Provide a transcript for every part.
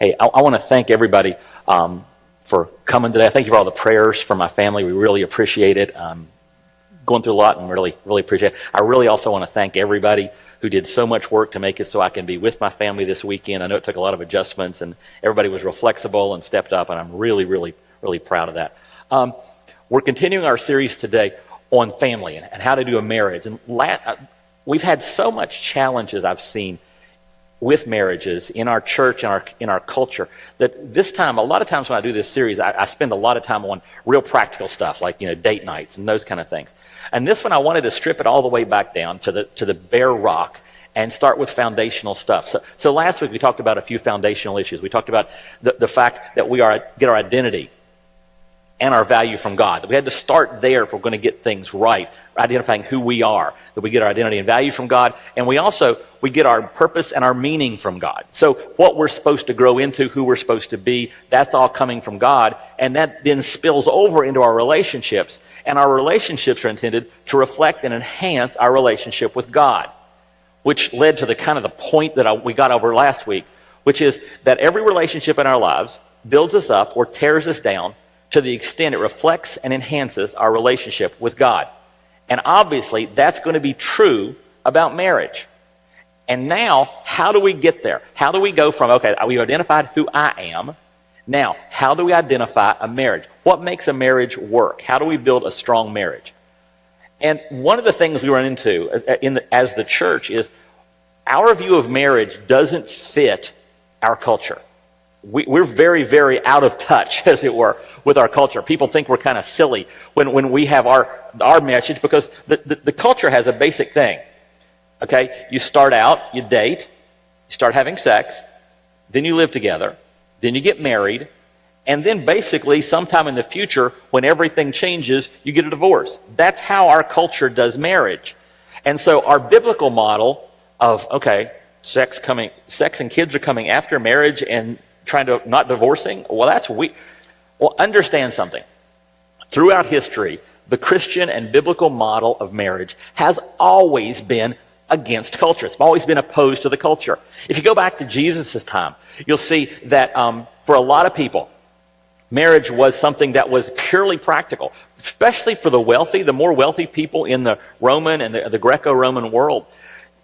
Hey, I want to thank everybody for coming today. Thank you for all the prayers for my family. We really appreciate it. Going through a lot and really appreciate it. I really also want to thank everybody who did so much work to make it so I can be with my family this weekend. I know it took a lot of adjustments, and everybody was real flexible and stepped up, and I'm really proud of that. We're continuing our series today on family and how to do a marriage. And we've had so much challenges I've seen with marriages in our church and in our culture that this time, a lot of times when I do this series, I spend a lot of time on real practical stuff like date nights and those kind of things. And this one I wanted to strip it all the way back down to the bare rock and start with foundational stuff. So last week we talked about a few foundational issues. We talked about the fact that we get our identity and our value from God. That we had to start there if we're going to get things right, identifying who we are, that we get our identity and value from God, and we get our purpose and our meaning from God. So what we're supposed to grow into, who we're supposed to be, that's all coming from God, and that then spills over into our relationships, and our relationships are intended to reflect and enhance our relationship with God, which led to the point that we got over last week, which is that every relationship in our lives builds us up or tears us down to the extent it reflects and enhances our relationship with God. And obviously, that's going to be true about marriage. And now, how do we get there? How do we go from, okay, we've identified who I am. Now, how do we identify a marriage? What makes a marriage work? How do we build a strong marriage? And one of the things we run into as the church is our view of marriage doesn't fit our culture. We're very out of touch, as it were, with our culture. People think we're kind of silly when we have our message because the culture has a basic thing. Okay, you start out, you date, you start having sex, then you live together, then you get married, and then basically sometime in the future, when everything changes, you get a divorce. That's how our culture does marriage. And so our biblical model of, okay, sex and kids are coming after marriage and trying to not divorcing, well, that's weak. Well, understand something. Throughout history, the Christian and biblical model of marriage has always been against culture. It's always been opposed to the culture. If you go back to Jesus' time, you'll see that for a lot of people, marriage was something that was purely practical, especially for the wealthy, the more wealthy people in the Roman and the Greco-Roman world.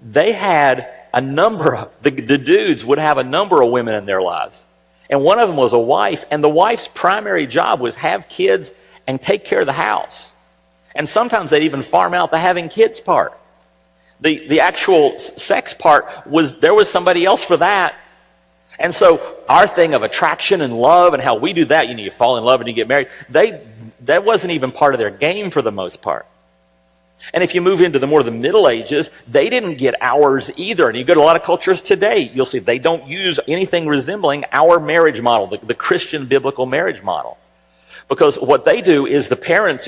They had the dudes would have a number of women in their lives. And one of them was a wife, and the wife's primary job was have kids and take care of the house. And sometimes they'd even farm out the having kids part. The actual sex part there was somebody else for that. And so our thing of attraction and love and how we do that, you fall in love and you get married, that wasn't even part of their game for the most part. And if you move into the Middle Ages, they didn't get ours either. And you go to a lot of cultures today, you'll see they don't use anything resembling our marriage model, the Christian biblical marriage model. Because what they do is the parents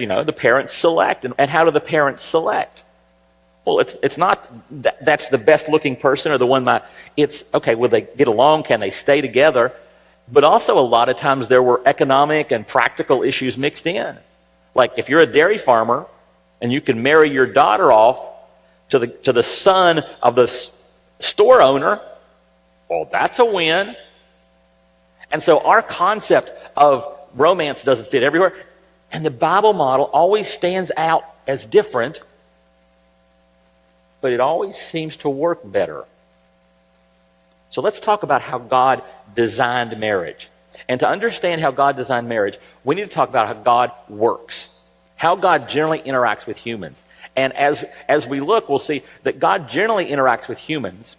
select. And how do the parents select? Well, it's not that's the best looking person or the one it's, okay, will they get along? Can they stay together? But also a lot of times there were economic and practical issues mixed in. Like if you're a dairy farmer, and you can marry your daughter off to the son of the store owner, well, that's a win. And so our concept of romance doesn't fit everywhere. And the Bible model always stands out as different, but it always seems to work better. So let's talk about how God designed marriage. And to understand how God designed marriage, we need to talk about how God works. How God generally interacts with humans. And as we look, we'll see that God generally interacts with humans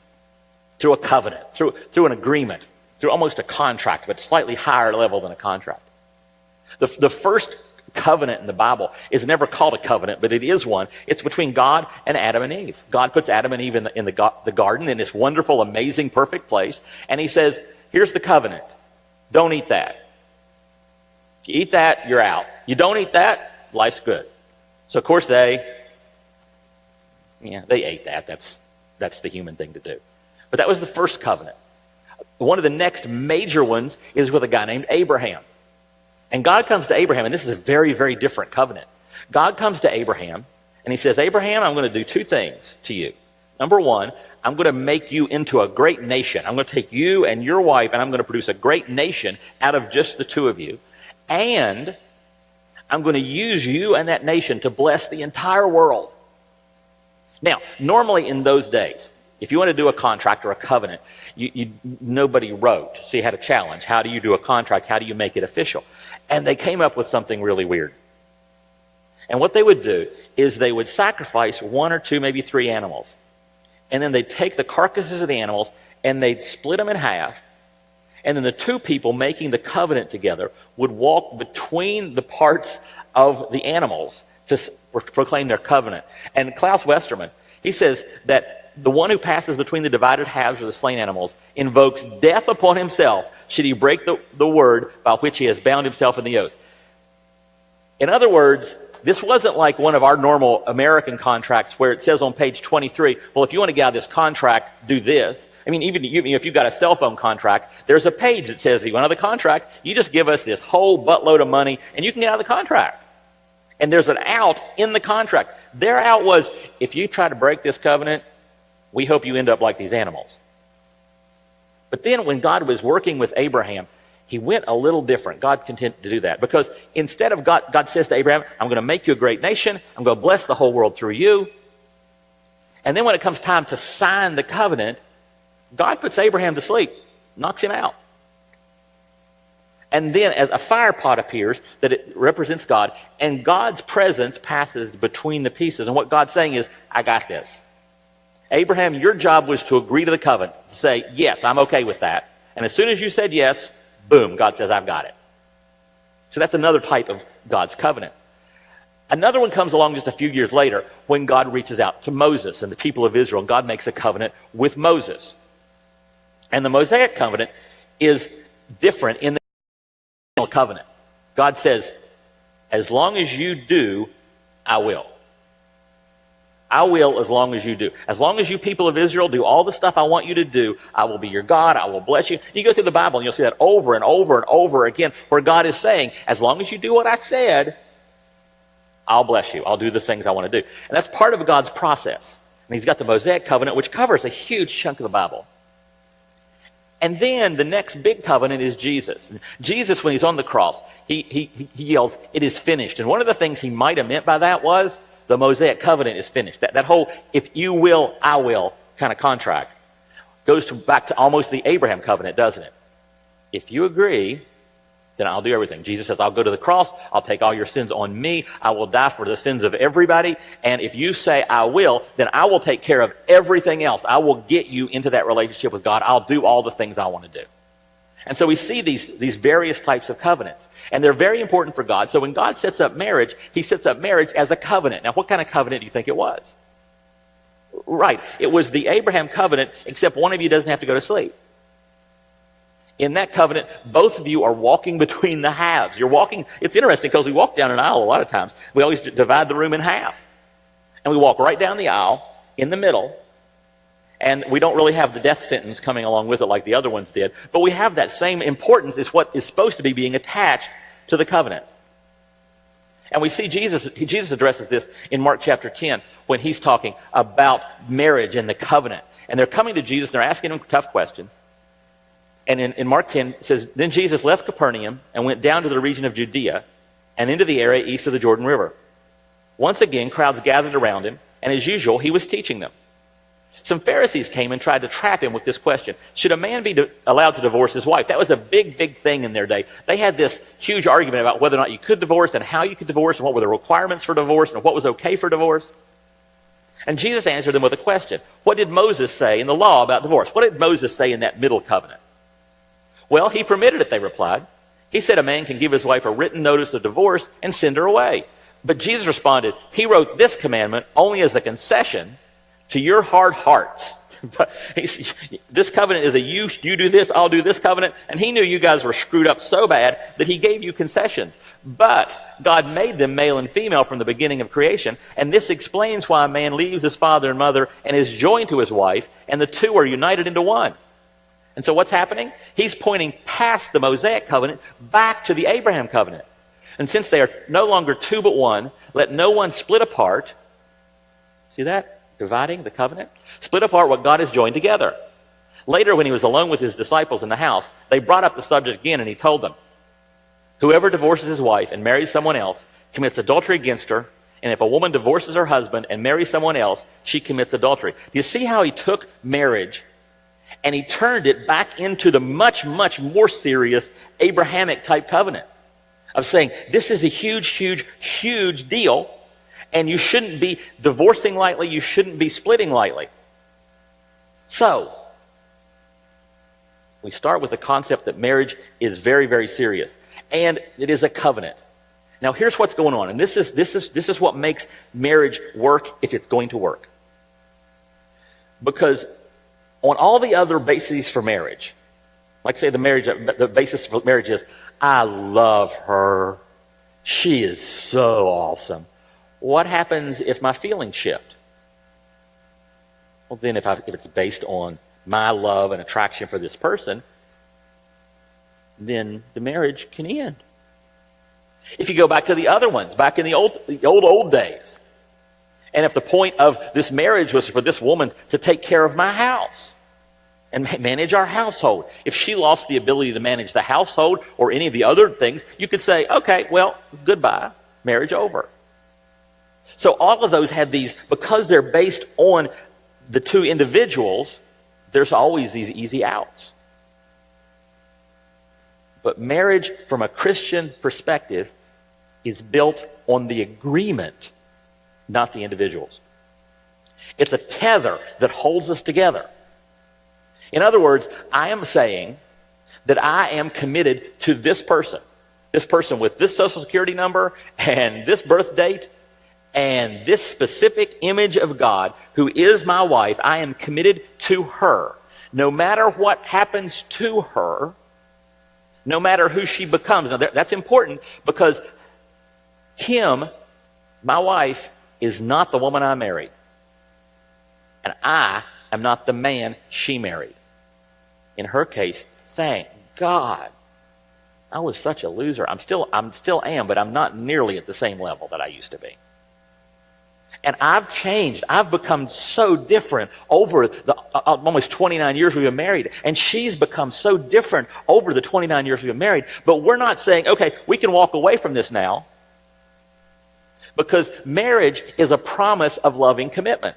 through a covenant, through an agreement, through almost a contract, but slightly higher level than a contract. The first covenant in the Bible is never called a covenant, but it is one. It's between God and Adam and Eve. God puts Adam and Eve in the garden, in this wonderful, amazing, perfect place, and he says, here's the covenant. Don't eat that. If you eat that, you're out. You don't eat that, life's good. So of course they ate that. That's the human thing to do. But that was the first covenant. One of the next major ones is with a guy named Abraham. And God comes to Abraham, and this is a very, very different covenant. God comes to Abraham, and he says, Abraham, I'm going to do two things to you. Number one, I'm going to make you into a great nation. I'm going to take you and your wife, and I'm going to produce a great nation out of just the two of you. And I'm going to use you and that nation to bless the entire world. Now, normally in those days, if you want to do a contract or a covenant, nobody wrote. So you had a challenge. How do you do a contract? How do you make it official? And they came up with something really weird. And what they would do is they would sacrifice one or two, maybe three animals. And then they'd take the carcasses of the animals and they'd split them in half. And then the two people making the covenant together would walk between the parts of the animals to proclaim their covenant. And Klaus Westermann, he says that the one who passes between the divided halves of the slain animals invokes death upon himself should he break the word by which he has bound himself in the oath. In other words, this wasn't like one of our normal American contracts where it says on page 23, well, if you want to get out of this contract, do this. I mean, even if you've got a cell phone contract, there's a page that says, if you want out of the contract, you just give us this whole buttload of money and you can get out of the contract. And there's an out in the contract. Their out was, if you try to break this covenant, we hope you end up like these animals. But then when God was working with Abraham, he went a little different. God continued to do that. Because instead of God says to Abraham, I'm going to make you a great nation. I'm going to bless the whole world through you. And then when it comes time to sign the covenant, God puts Abraham to sleep, knocks him out. And then as a fire pot appears, that it represents God, and God's presence passes between the pieces. And what God's saying is, I got this. Abraham, your job was to agree to the covenant, to say, yes, I'm okay with that. And as soon as you said yes, boom, God says, I've got it. So that's another type of God's covenant. Another one comes along just a few years later when God reaches out to Moses and the people of Israel, and God makes a covenant with Moses. And the Mosaic covenant is different in the covenant. God says, as long as you do, I will. I will as long as you do. As long as you people of Israel do all the stuff I want you to do, I will be your God, I will bless you. You go through the Bible and you'll see that over and over and over again where God is saying, as long as you do what I said, I'll bless you. I'll do the things I want to do. And that's part of God's process. And he's got the Mosaic covenant, which covers a huge chunk of the Bible. And then the next big covenant is Jesus. And Jesus, when he's on the cross, he yells, it is finished. And one of the things he might have meant by that was the Mosaic covenant is finished. That whole, if you will, I will kind of contract goes back to almost the Abraham covenant, doesn't it? If you agree, then I'll do everything. Jesus says, I'll go to the cross. I'll take all your sins on me. I will die for the sins of everybody. And if you say I will, then I will take care of everything else. I will get you into that relationship with God. I'll do all the things I want to do. And so we see these various types of covenants. And they're very important for God. So when God sets up marriage, he sets up marriage as a covenant. Now, what kind of covenant do you think it was? Right. It was the Abraham covenant, except one of you doesn't have to go to sleep. In that covenant, both of you are walking between the halves. You're walking. It's interesting because we walk down an aisle a lot of times. We always divide the room in half. And we walk right down the aisle in the middle. And we don't really have the death sentence coming along with it like the other ones did. But we have that same importance is what is supposed to be being attached to the covenant. And we see Jesus addresses this in Mark chapter 10 when he's talking about marriage and the covenant. And they're coming to Jesus and they're asking him tough questions. And in Mark 10, it says, then Jesus left Capernaum and went down to the region of Judea and into the area east of the Jordan River. Once again, crowds gathered around him, and as usual, he was teaching them. Some Pharisees came and tried to trap him with this question. Should a man be allowed to divorce his wife? That was a big, big thing in their day. They had this huge argument about whether or not you could divorce and how you could divorce and what were the requirements for divorce and what was okay for divorce. And Jesus answered them with a question. What did Moses say in the law about divorce? What did Moses say in that middle covenant? Well, he permitted it, they replied. He said a man can give his wife a written notice of divorce and send her away. But Jesus responded, he wrote this commandment only as a concession to your hard hearts. This covenant is a you do this, I'll do this covenant. And he knew you guys were screwed up so bad that he gave you concessions. But God made them male and female from the beginning of creation. And this explains why a man leaves his father and mother and is joined to his wife, and the two are united into one. And so what's happening? He's pointing past the Mosaic covenant back to the Abraham covenant. And since they are no longer two but one, let no one split apart. See that? Dividing the covenant? Split apart what God has joined together. Later, when he was alone with his disciples in the house, they brought up the subject again, and he told them, whoever divorces his wife and marries someone else commits adultery against her, and if a woman divorces her husband and marries someone else, she commits adultery. Do you see how he took marriage and he turned it back into the much, much more serious Abrahamic type covenant of saying, this is a huge, huge, huge deal, and you shouldn't be divorcing lightly, you shouldn't be splitting lightly. So, we start with the concept that marriage is very, very serious, and it is a covenant. Now, here's what's going on, and this is what makes marriage work if it's going to work. Because on all the other bases for marriage, like say the basis for marriage is, I love her, she is so awesome. What happens if my feelings shift? Well, then if it's based on my love and attraction for this person, then the marriage can end. If you go back to the other ones, back in the old days, and if the point of this marriage was for this woman to take care of my house and manage our household, if she lost the ability to manage the household or any of the other things, you could say, okay, well, goodbye, marriage over. So all of those had these, because they're based on the two individuals, there's always these easy outs. But marriage, from a Christian perspective, is built on the agreement, not the individuals. It's a tether that holds us together. In other words, I am saying that I am committed to this person with this social security number and this birth date and this specific image of God who is my wife. I am committed to her. No matter what happens to her, no matter who she becomes. Now that's important because Kim, my wife, is not the woman I married. And I am not the man she married. In her case, thank God. I was such a loser. I'm still am, but I'm not nearly at the same level that I used to be. And I've changed. I've become so different over the almost 29 years we've been married. And she's become so different over the 29 years we've been married. But we're not saying, okay, we can walk away from this now. Because marriage is a promise of loving commitment.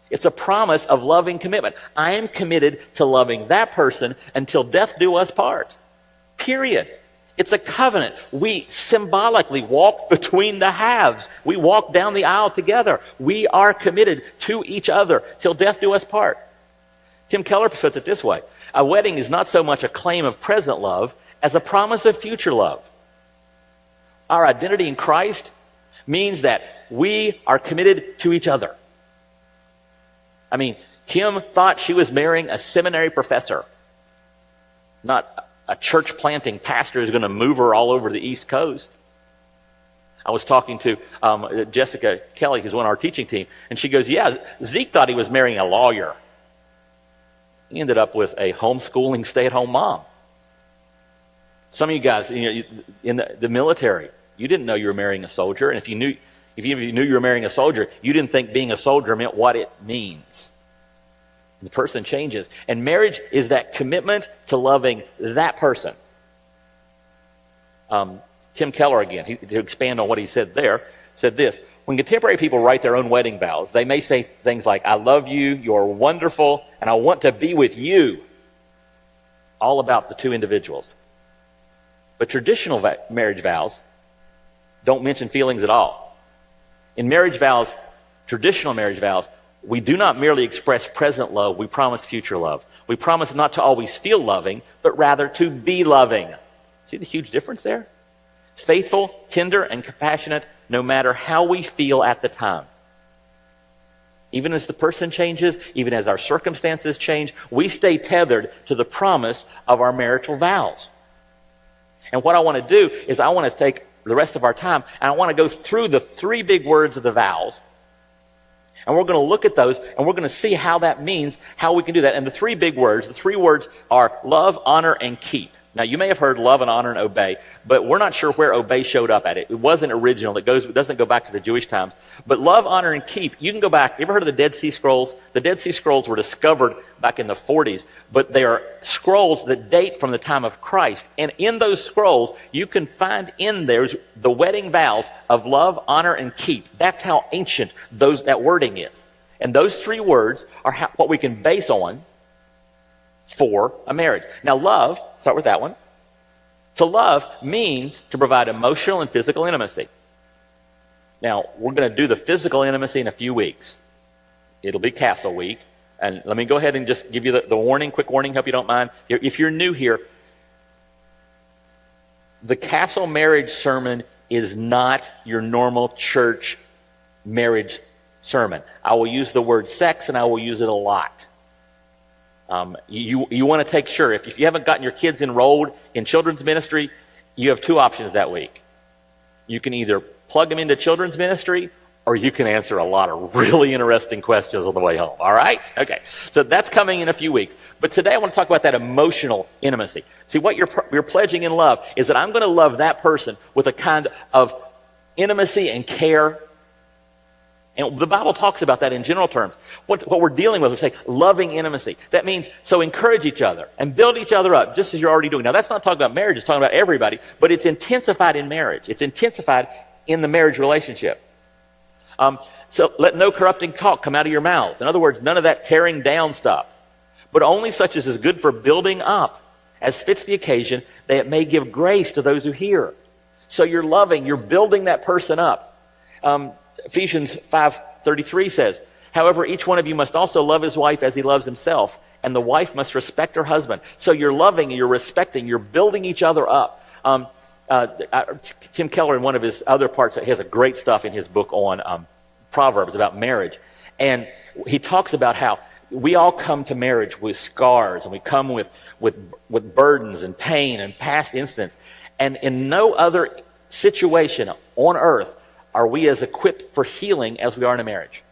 It's a promise of loving commitment. I am committed to loving that person until death do us part. Period. It's a covenant. We symbolically walk between the halves. We walk down the aisle together. We are committed to each other till death do us part. Tim Keller puts it this way. A wedding is not so much a claim of present love as a promise of future love. Our identity in Christ means that we are committed to each other. I mean, Kim thought she was marrying a seminary professor, not a church planting pastor who's going to move her all over the East Coast. I was talking to Jessica Kelly, who's on our teaching team, and she goes, yeah, Zeke thought he was marrying a lawyer. He ended up with a homeschooling stay-at-home mom. Some of you guys, in the military, you didn't know you were marrying a soldier, and if you knew you were marrying a soldier, you didn't think being a soldier meant what it means. The person changes. And marriage is that commitment to loving that person. Tim Keller, again, to expand on what he said there, said this. When contemporary people write their own wedding vows, they may say things like, I love you, you're wonderful, and I want to be with you. All about the two individuals. But traditional marriage vows don't mention feelings at all. In marriage vows, traditional marriage vows, we do not merely express present love, we promise future love. We promise not to always feel loving, but rather to be loving. See the huge difference there? Faithful, tender, and compassionate, no matter how we feel at the time. Even as the person changes, even as our circumstances change, we stay tethered to the promise of our marital vows. And what I want to do is I want to take the rest of our time, and I want to go through the three big words of the vows. And we're going to look at those, and we're going to see how that means, how we can do that. And the three words are love, honor, and keep. Now, you may have heard love and honor and obey, but we're not sure where obey showed up at. It wasn't original. It doesn't go back to the Jewish times. But love, honor, and keep, you can go back. You ever heard of the Dead Sea Scrolls? The Dead Sea Scrolls were discovered back in the 40s, but they are scrolls that date from the time of Christ. And in those scrolls, you can find in there the wedding vows of love, honor, and keep. That's how ancient that wording is. And those three words are what we can base on for a marriage. Now, love, start with that one. To love means to provide emotional and physical intimacy. Now, we're going to do the physical intimacy in a few weeks. It'll be Castle Week. And let me go ahead and just give you the warning, quick warning, hope you don't mind. If you're new here, the Castle marriage sermon is not your normal church marriage sermon. I will use the word sex, and I will use it a lot. You want to take sure, if you haven't gotten your kids enrolled in children's ministry, you have two options that week. You can either plug them into children's ministry, or you can answer a lot of really interesting questions on the way home. All right? Okay. So that's coming in a few weeks. But today I want to talk about that emotional intimacy. See, what you're pledging in love is that I'm going to love that person with a kind of intimacy and care. And the Bible talks about that in general terms. What we're dealing with, we say loving intimacy. That means, so encourage each other and build each other up, just as you're already doing. Now, that's not talking about marriage, it's talking about everybody, but it's intensified in marriage. It's intensified in the marriage relationship. So let no corrupting talk come out of your mouths. In other words, none of that tearing down stuff, but only such as is good for building up, as fits the occasion, that it may give grace to those who hear. So you're loving, you're building that person up. Ephesians 5:33 says, however, each one of you must also love his wife as he loves himself, and the wife must respect her husband. So you're loving, you're respecting, you're building each other up. Tim Keller, in one of his other parts, he has a great stuff in his book on Proverbs about marriage. And he talks about how we all come to marriage with scars, and we come with burdens and pain and past incidents. And in no other situation on earth are we as equipped for healing as we are in a marriage.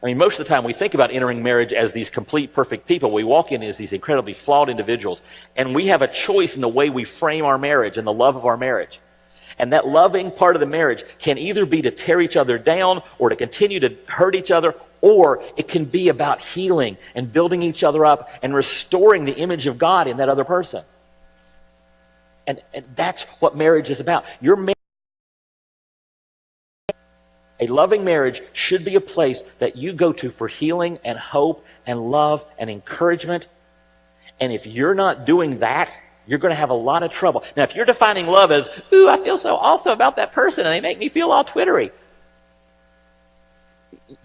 I mean, most of the time we think about entering marriage as these complete, perfect people. We walk in as these incredibly flawed individuals. And we have a choice in the way we frame our marriage and the love of our marriage. And that loving part of the marriage can either be to tear each other down or to continue to hurt each other, or it can be about healing and building each other up and restoring the image of God in that other person. And that's what marriage is about. A loving marriage should be a place that you go to for healing and hope and love and encouragement. And if you're not doing that, you're going to have a lot of trouble. Now, if you're defining love as, ooh, I feel so awesome about that person and they make me feel all twittery.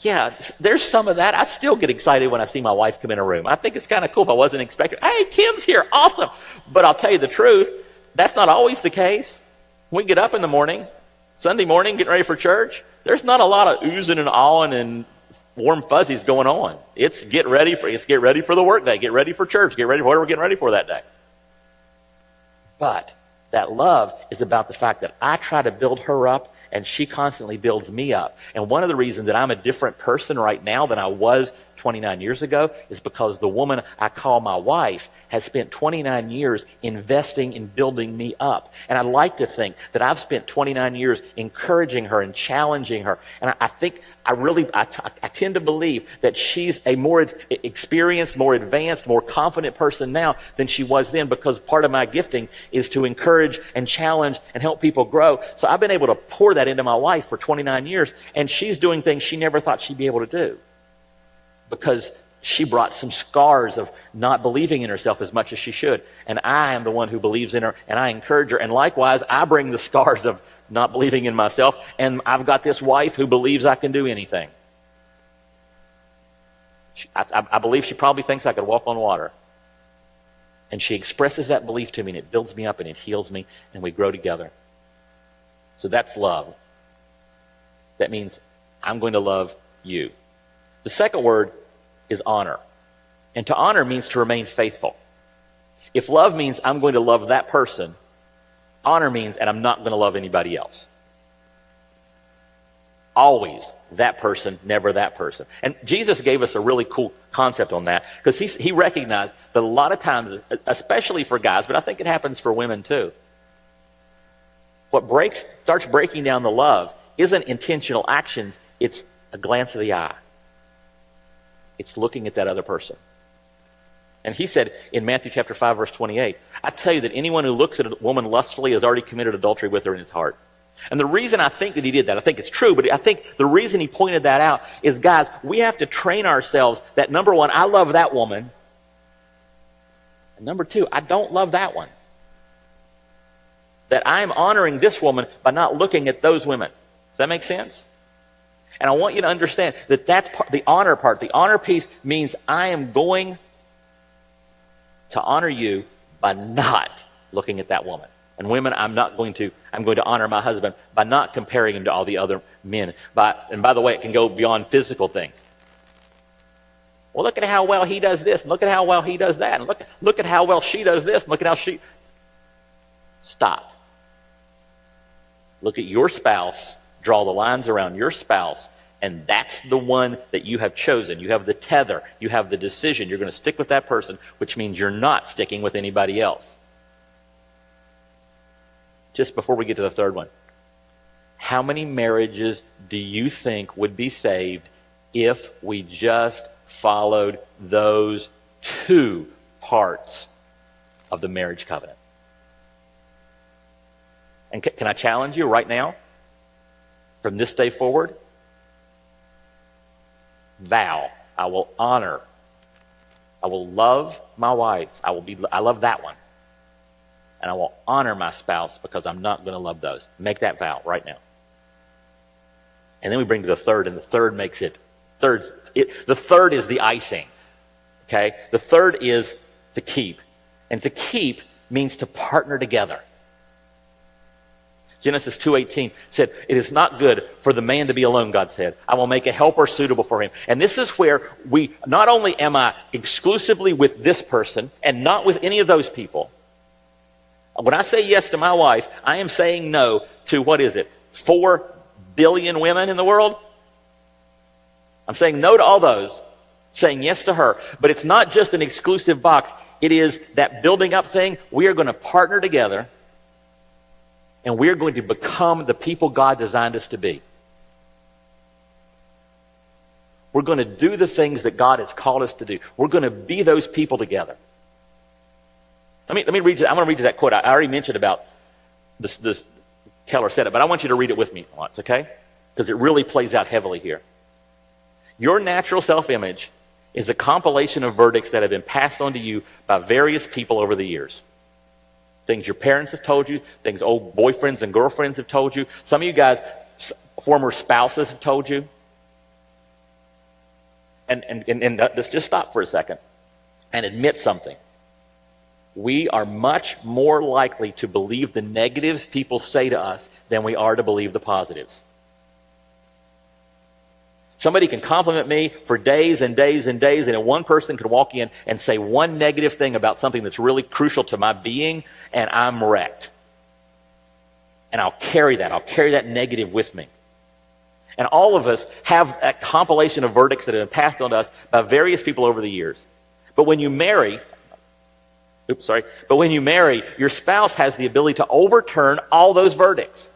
Yeah, there's some of that. I still get excited when I see my wife come in a room. I think it's kind of cool if I wasn't expecting, hey, Kim's here, awesome. But I'll tell you the truth, that's not always the case. When we get up in the morning, Sunday morning, getting ready for church, there's not a lot of oozing and awing and warm fuzzies going on. It's get ready for the work day, get ready for church, get ready for whatever we're getting ready for that day. But that love is about the fact that I try to build her up and she constantly builds me up. And one of the reasons that I'm a different person right now than I was 29 years ago is because the woman I call my wife has spent 29 years investing in building me up. And I like to think that I've spent 29 years encouraging her and challenging her. And I think I tend to believe that she's a more experienced, more advanced, more confident person now than she was then, because part of my gifting is to encourage and challenge and help people grow. So I've been able to pour that into my wife for 29 years, and she's doing things she never thought she'd be able to do, because she brought some scars of not believing in herself as much as she should. And I am the one who believes in her, and I encourage her. And likewise, I bring the scars of not believing in myself, and I've got this wife who believes I can do anything. I believe she probably thinks I could walk on water. And she expresses that belief to me, and it builds me up, and it heals me, and we grow together. So that's love. That means I'm going to love you. The second word is honor. And to honor means to remain faithful. If love means I'm going to love that person, honor means, and I'm not going to love anybody else. always that person, never that person. And Jesus gave us a really cool concept on that, because he recognized that a lot of times, especially for guys, but I think it happens for women too, what starts breaking down the love isn't intentional actions, it's a glance of the eye. It's looking at that other person. And he said in Matthew chapter 5, verse 28, I tell you that anyone who looks at a woman lustfully has already committed adultery with her in his heart. And the reason I think that he did that, I think it's true, but I think the reason he pointed that out is, guys, we have to train ourselves that, number one, I love that woman. And number two, I don't love that one. That I'm honoring this woman by not looking at those women. Does that make sense? And I want you to understand that that's the honor part. The honor piece means I am going to honor you by not looking at that woman. And women, I'm going to honor my husband by not comparing him to all the other men. And by the way, it can go beyond physical things. Well, look at how well he does this, and look at how well he does that, and look at how well she does this, and look at how she... Stop. Look at your spouse, draw the lines around your spouse, and that's the one that you have chosen. You have the tether. You have the decision. You're going to stick with that person, which means you're not sticking with anybody else. Just before we get to the third one, how many marriages do you think would be saved if we just followed those two parts of the marriage covenant? And can I challenge you right now, from this day forward? Vow, I will honor, I will love my wife, I love that one. And I will honor my spouse because I'm not going to love those. Make that vow right now. And then we bring to the third, and the third makes it, the third is the icing. Okay? The third is to keep. And to keep means to partner together. Genesis 2:18 said, it is not good for the man to be alone, God said. I will make a helper suitable for him. And this is where not only am I exclusively with this person and not with any of those people. When I say yes to my wife, I am saying no to, 4 billion women in the world? I'm saying no to all those, saying yes to her. But it's not just an exclusive box. It is that building up thing. We are going to partner together, and we are going to become the people God designed us to be. We're going to do the things that God has called us to do. We're going to be those people together. Let me read you. I'm going to read you that quote. I already mentioned about this. Keller said it, but I want you to read it with me once, okay? Because it really plays out heavily here. Your natural self-image is a compilation of verdicts that have been passed on to you by various people over the years. Things your parents have told you, things old boyfriends and girlfriends have told you. Some of you guys, former spouses have told you. And let's just stop for a second and admit something. We are much more likely to believe the negatives people say to us than we are to believe the positives. Somebody can compliment me for days and days and days, and then one person could walk in and say one negative thing about something that's really crucial to my being, and I'm wrecked. And I'll carry that negative with me. And all of us have a compilation of verdicts that have been passed on to us by various people over the years. But when you marry, your spouse has the ability to overturn all those verdicts.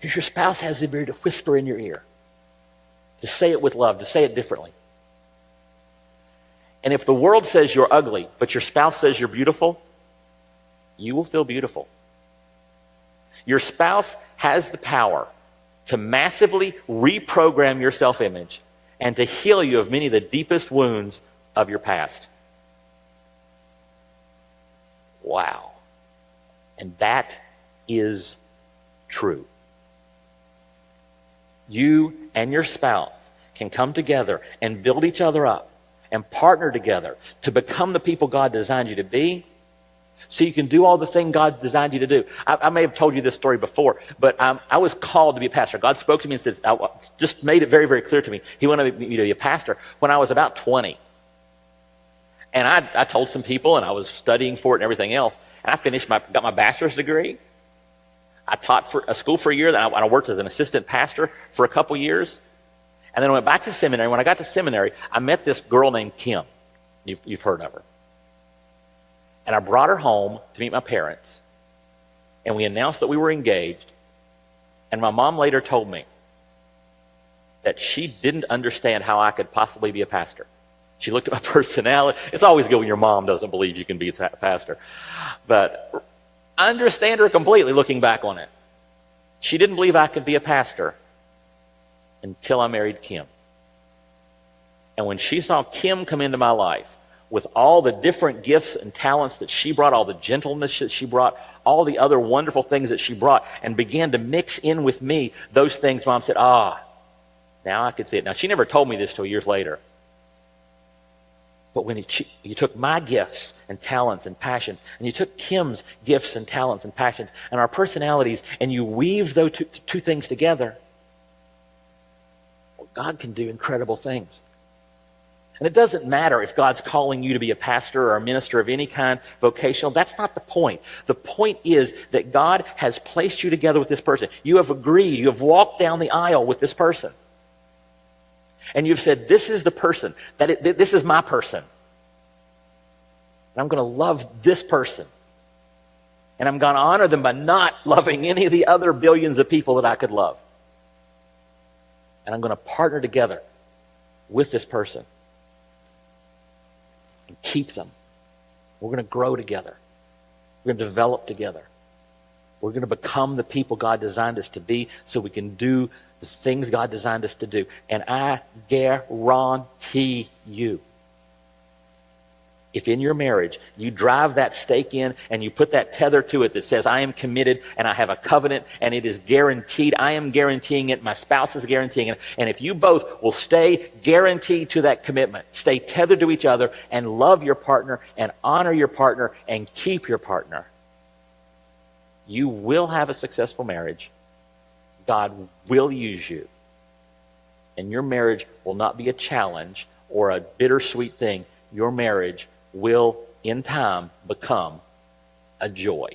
Because your spouse has the ability to whisper in your ear, to say it with love, to say it differently. And if the world says you're ugly, but your spouse says you're beautiful, you will feel beautiful. Your spouse has the power to massively reprogram your self-image and to heal you of many of the deepest wounds of your past. Wow. And that is true. You and your spouse can come together and build each other up and partner together to become the people God designed you to be, so you can do all the things God designed you to do. I may have told you this story before, but I was called to be a pastor. God spoke to me and said, just made it very, very clear to me. He wanted me to be a pastor when I was about 20. And I told some people, and I was studying for it and everything else, and I got my bachelor's degree. I taught for a school for a year, then I worked as an assistant pastor for a couple years, and then I went back to seminary. When I got to seminary, I met this girl named Kim. You've heard of her. And I brought her home to meet my parents, and we announced that we were engaged, and my mom later told me that she didn't understand how I could possibly be a pastor. She looked at my personality. It's always good when your mom doesn't believe you can be a pastor. But I understand her completely looking back on it. She didn't believe I could be a pastor until I married Kim. And when she saw Kim come into my life with all the different gifts and talents that she brought, all the gentleness that she brought, all the other wonderful things that she brought, and began to mix in with me those things, Mom said, now I could see it. Now, she never told me this till years later. But when you took my gifts and talents and passions, and you took Kim's gifts and talents and passions and our personalities, and you weave those two things together, well, God can do incredible things. And it doesn't matter if God's calling you to be a pastor or a minister of any kind, vocational. That's not the point. The point is that God has placed you together with this person. You have agreed. You have walked down the aisle with this person. And you've said, this is the person. This is my person. And I'm going to love this person. And I'm going to honor them by not loving any of the other billions of people that I could love. And I'm going to partner together with this person and keep them. We're going to grow together. We're going to develop together. We're going to become the people God designed us to be so we can do the things God designed us to do. And I guarantee you, if in your marriage you drive that stake in and you put that tether to it that says, I am committed and I have a covenant and it is guaranteed, I am guaranteeing it, my spouse is guaranteeing it, and if you both will stay guaranteed to that commitment, stay tethered to each other and love your partner and honor your partner and keep your partner, you will have a successful marriage. God will use you. And your marriage will not be a challenge or a bittersweet thing. Your marriage will, in time, become a joy.